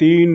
3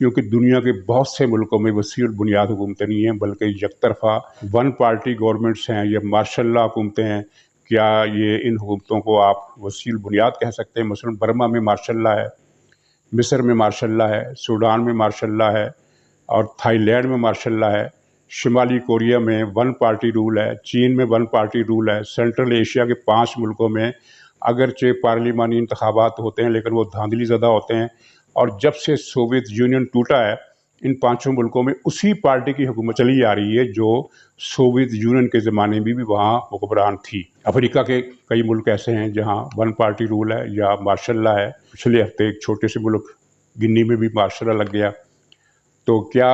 کیونکہ دنیا کے بہت سے ملکوں میں وسیع البنیاد حکومتیں نہیں ہیں بلکہ یک طرفہ ون پارٹی گورنمنٹس ہیں یا مارشل لا حکومتیں ہیں۔ کیا یہ ان حکومتوں کو آپ وسیع البنیاد کہہ سکتے ہیں؟ مثلا برما میں مارشل لا ہے، مصر میں مارشل لا ہے، سوڈان میں مارشل لا ہے، اور تھائی لینڈ میں مارشل لا ہے، شمالی کوریا میں ون پارٹی رول ہے، چین میں ون پارٹی رول ہے، سینٹرل ایشیا کے 5 ملکوں میں اگرچہ پارلیمانی انتخابات ہوتے ہیں لیکن وہ دھاندلی زدہ ہوتے ہیں، اور جب سے سوویت یونین ٹوٹا ہے ان 5 ملکوں میں اسی پارٹی کی حکومت چلی آ رہی ہے جو سوویت یونین کے زمانے میں بھی وہاں حکمران تھی۔ افریقہ کے کئی ملک ایسے ہیں جہاں ون پارٹی رول ہے یا مارشل لا ہے۔ پچھلے ہفتے ایک چھوٹے سے ملک گنی میں بھی مارشل لا لگ گیا۔ تو کیا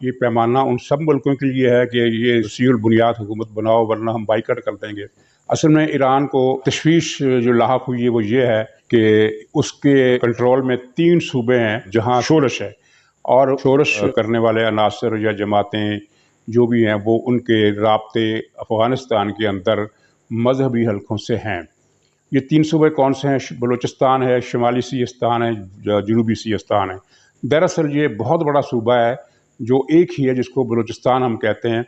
یہ پیمانہ ان سب ملکوں کے لیے ہے کہ یہ وسیع البنیاد حکومت بناؤ ورنہ ہم بائیکاٹ کر دیں گے؟ اصل میں ایران کو تشویش جو لاحق ہوئی ہے وہ یہ ہے کہ اس کے کنٹرول میں 3 صوبے ہیں جہاں شورش ہے، اور شورش کرنے والے عناصر یا جماعتیں جو بھی ہیں وہ ان کے رابطے افغانستان کے اندر مذہبی حلقوں سے ہیں۔ یہ 3 صوبے کون سے ہیں؟ بلوچستان ہے، شمالی سیستان ہے، جنوبی سیستان ہے۔ دراصل یہ بہت بڑا صوبہ ہے جو ایک ہی ہے جس کو بلوچستان ہم کہتے ہیں،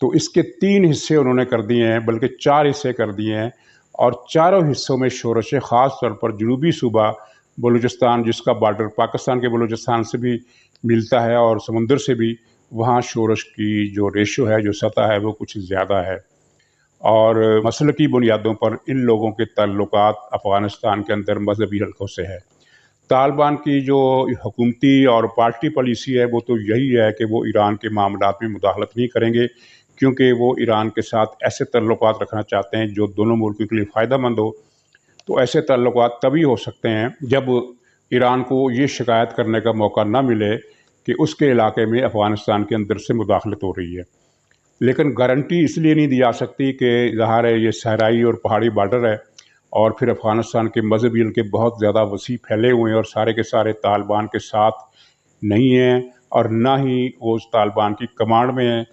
تو اس کے 3 حصے انہوں نے کر دیے ہیں، بلکہ 4 حصے کر دیے ہیں، اور چاروں حصوں میں شورش ہے۔ خاص طور پر جنوبی صوبہ بلوچستان جس کا بارڈر پاکستان کے بلوچستان سے بھی ملتا ہے اور سمندر سے بھی، وہاں شورش کی جو ریشو ہے، جو سطح ہے، وہ کچھ زیادہ ہے، اور مسلکی بنیادوں پر ان لوگوں کے تعلقات افغانستان کے اندر مذہبی حلقوں سے ہے۔ طالبان کی جو حکومتی اور پارٹی پالیسی ہے وہ تو یہی ہے کہ وہ ایران کے معاملات میں مداخلت نہیں کریں گے، کیونکہ وہ ایران کے ساتھ ایسے تعلقات رکھنا چاہتے ہیں جو دونوں ملکوں کے لیے فائدہ مند ہو۔ تو ایسے تعلقات تبھی ہو سکتے ہیں جب ایران کو یہ شکایت کرنے کا موقع نہ ملے کہ اس کے علاقے میں افغانستان کے اندر سے مداخلت ہو رہی ہے۔ لیکن گارنٹی اس لیے نہیں دی جا سکتی کہ ظاہر ہے یہ صحرائی اور پہاڑی بارڈر ہے، اور پھر افغانستان کے مذہبی حلقے بہت زیادہ وسیع پھیلے ہوئے ہیں اور سارے کے سارے طالبان کے ساتھ نہیں ہیں، اور نہ ہی وہ اس طالبان کی کمانڈ میں ہیں۔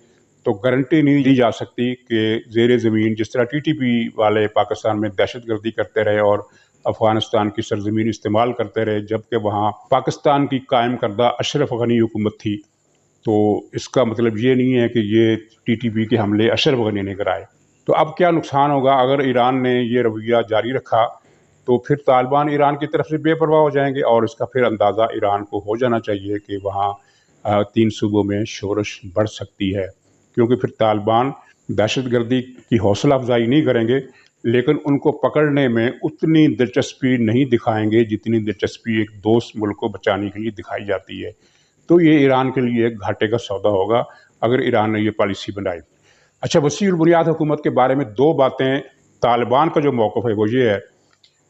تو گارنٹی نہیں دی جا سکتی کہ زیر زمین جس طرح ٹی ٹی پی والے پاکستان میں دہشت گردی کرتے رہے اور افغانستان کی سرزمین استعمال کرتے رہے، جبکہ وہاں پاکستان کی قائم کردہ اشرف غنی حکومت تھی، تو اس کا مطلب یہ نہیں ہے کہ یہ ٹی ٹی پی کے حملے اشرف غنی نے کرائے۔ تو اب کیا نقصان ہوگا اگر ایران نے یہ رویہ جاری رکھا؟ تو پھر طالبان ایران کی طرف سے بے پرواہ ہو جائیں گے، اور اس کا پھر اندازہ ایران کو ہو جانا چاہیے کہ وہاں 3 صوبوں میں شورش بڑھ سکتی ہے، کیونکہ پھر طالبان دہشت گردی کی حوصلہ افزائی نہیں کریں گے، لیکن ان کو پکڑنے میں اتنی دلچسپی نہیں دکھائیں گے جتنی دلچسپی ایک دوست ملک کو بچانے کے لیے دکھائی جاتی ہے۔ تو یہ ایران کے لیے ایک گھاٹے کا سودا ہوگا اگر ایران نے یہ پالیسی بنائی۔ اچھا، وسیع البنیاد حکومت کے بارے میں 2 باتیں۔ طالبان کا جو موقف ہے وہ یہ ہے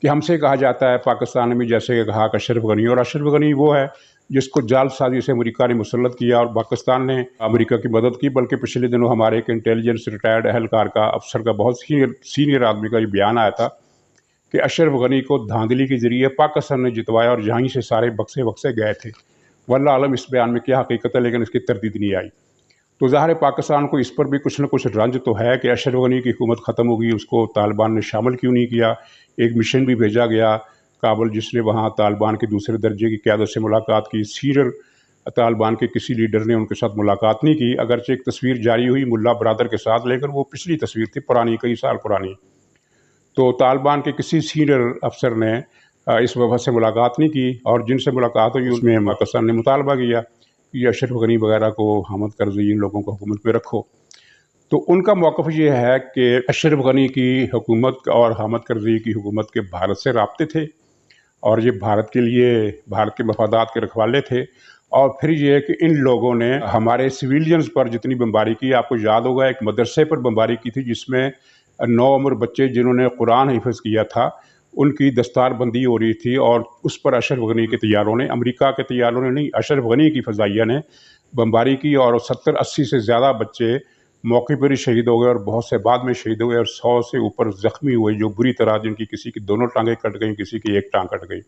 کہ ہم سے کہا جاتا ہے پاکستان میں، جیسے کہ کہا کہ اشرف غنی، اور اشرف غنی وہ ہے جس کو جعل سازی سے امریکہ نے مسلط کیا، اور پاکستان نے امریکہ کی مدد کی۔ بلکہ پچھلے دنوں ہمارے ایک انٹیلیجنس ریٹائرڈ اہلکار کا، افسر کا، بہت سینئر آدمی کا یہ بیان آیا تھا کہ اشرف غنی کو دھاندلی کے ذریعے پاکستان نے جتوایا اور یہیں سے سارے بکسے گئے تھے۔ واللہ عالم اس بیان میں کیا حقیقت ہے، لیکن اس کی تردید نہیں آئی۔ تو ظاہر پاکستان کو اس پر بھی کچھ نہ کچھ رنج تو ہے کہ اشرف غنی کی حکومت ختم ہوگی، اس کو طالبان نے شامل کیوں نہیں کیا۔ ایک مشن بھی بھیجا گیا کابل جس نے وہاں طالبان کے دوسرے درجے کی قیادت سے ملاقات کی۔ سینئر طالبان کے کسی لیڈر نے ان کے ساتھ ملاقات نہیں کی، اگرچہ ایک تصویر جاری ہوئی ملا برادر کے ساتھ، لیکن وہ پچھلی تصویر تھی، پرانی، کئی سال پرانی۔ تو طالبان کے کسی سینئر افسر نے اس وفد سے ملاقات نہیں کی، اور جن سے ملاقات ہوئی اس میں پاکستان نے مطالبہ کیا کہ یہ اشرف غنی وغیرہ کو، حامد کرزئی، ان لوگوں کو حکومت میں رکھو۔ تو ان کا موقف یہ ہے کہ اشرف غنی کی حکومت اور حامد کرزئی کی حکومت کے بھارت سے رابطے تھے، اور یہ بھارت کے لیے، بھارت کے مفادات کے رکھوالے تھے، اور پھر یہ کہ ان لوگوں نے ہمارے سویلینز پر جتنی بمباری کی، آپ کو یاد ہوگا ایک مدرسے پر بمباری کی تھی جس میں 9 عمر بچے جنہوں نے قرآن حفظ کیا تھا ان کی دستار بندی ہو رہی تھی، اور اس پر اشرف غنی کے طیاروں نے، امریکہ کے طیاروں نے نہیں، اشرف غنی کی فضائیہ نے بمباری کی، اور 70-80 سے زیادہ بچے موقع پر ہی شہید ہو گئے، اور بہت سے بعد میں شہید ہوئے، اور 100 سے اوپر زخمی ہوئے جو بری طرح، جن کی کسی کی 2 ٹانگیں کٹ گئیں، کسی کی 1 ٹانگ کٹ گئی۔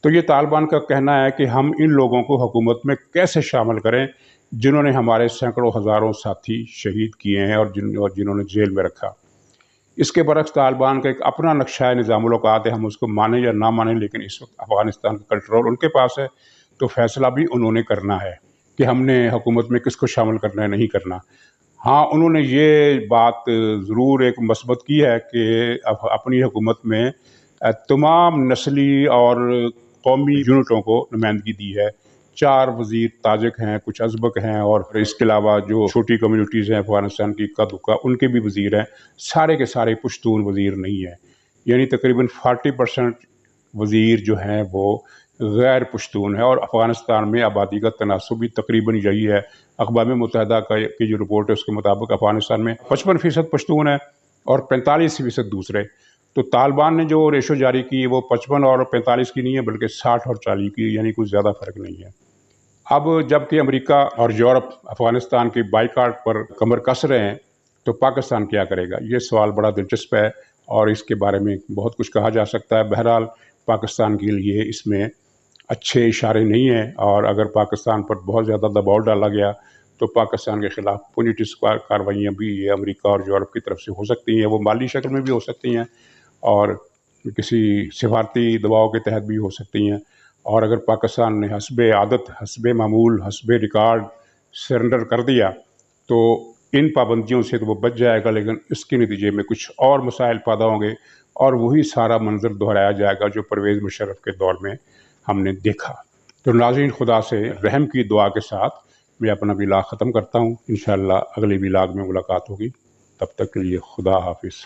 تو یہ طالبان کا کہنا ہے کہ ہم ان لوگوں کو حکومت میں کیسے شامل کریں جنہوں نے ہمارے سینکڑوں ہزاروں ساتھی شہید کیے ہیں اور جنہوں نے جیل میں رکھا۔ اس کے برعکس طالبان کا ایک اپنا نقشہ نظام الاوقات ہے، ہم اس کو مانیں یا نہ مانیں، لیکن اس وقت افغانستان کا کنٹرول ان کے پاس ہے۔ تو فیصلہ بھی انہوں نے کرنا ہے کہ ہم نے حکومت میں کس کو شامل کرنا ہے، نہیں کرنا۔ ہاں، انہوں نے یہ بات ضرور ایک مثبت کی ہے کہ اپنی حکومت میں تمام نسلی اور قومی یونٹوں کو نمائندگی دی ہے۔ 4 وزیر تاجک ہیں، کچھ ازبک ہیں، اور اس کے علاوہ جو چھوٹی کمیونٹیز ہیں افغانستان کی اکا دکا، ان کے بھی وزیر ہیں۔ سارے کے سارے پشتون وزیر نہیں ہیں، یعنی تقریباً 40% وزیر جو ہیں وہ غیر پشتون ہے، اور افغانستان میں آبادی کا تناسب بھی تقریباً یہی ہے۔ اقوام متحدہ کی جو رپورٹ ہے اس کے مطابق افغانستان میں 55% پشتون ہے اور 45% دوسرے۔ تو طالبان نے جو ریشو جاری کی وہ 55 اور 45 کی نہیں ہے، بلکہ 60 اور 40 کی، یعنی کوئی زیادہ فرق نہیں ہے۔ اب جب کہ امریکہ اور یورپ افغانستان کے بائیکاٹ پر کمر کس رہے ہیں تو پاکستان کیا کرے گا؟ یہ سوال بڑا دلچسپ ہے اور اس کے بارے میں بہت کچھ کہا جا سکتا ہے۔ بہرحال پاکستان کے لیے اس میں اچھے اشارے نہیں ہیں، اور اگر پاکستان پر بہت زیادہ دباؤ ڈالا گیا تو پاکستان کے خلاف پولیٹکس کارروائیاں بھی یہ امریکہ اور یورپ کی طرف سے ہو سکتی ہیں، وہ مالی شکل میں بھی ہو سکتی ہیں اور کسی سفارتی دباؤ کے تحت بھی ہو سکتی ہیں۔ اور اگر پاکستان نے حسب عادت، حسب معمول، حسب ریکارڈ سرنڈر کر دیا تو ان پابندیوں سے تو وہ بچ جائے گا، لیکن اس کے نتیجے میں کچھ اور مسائل پیدا ہوں گے اور وہی سارا منظر دہرایا جائے گا جو پرویز مشرف کے دور میں ہم نے دیکھا۔ تو ناظرین، خدا سے رحم کی دعا کے ساتھ میں اپنا ولاگ ختم کرتا ہوں۔ انشاءاللہ اگلے ولاگ میں ملاقات ہوگی، تب تک کے لیے خدا حافظ۔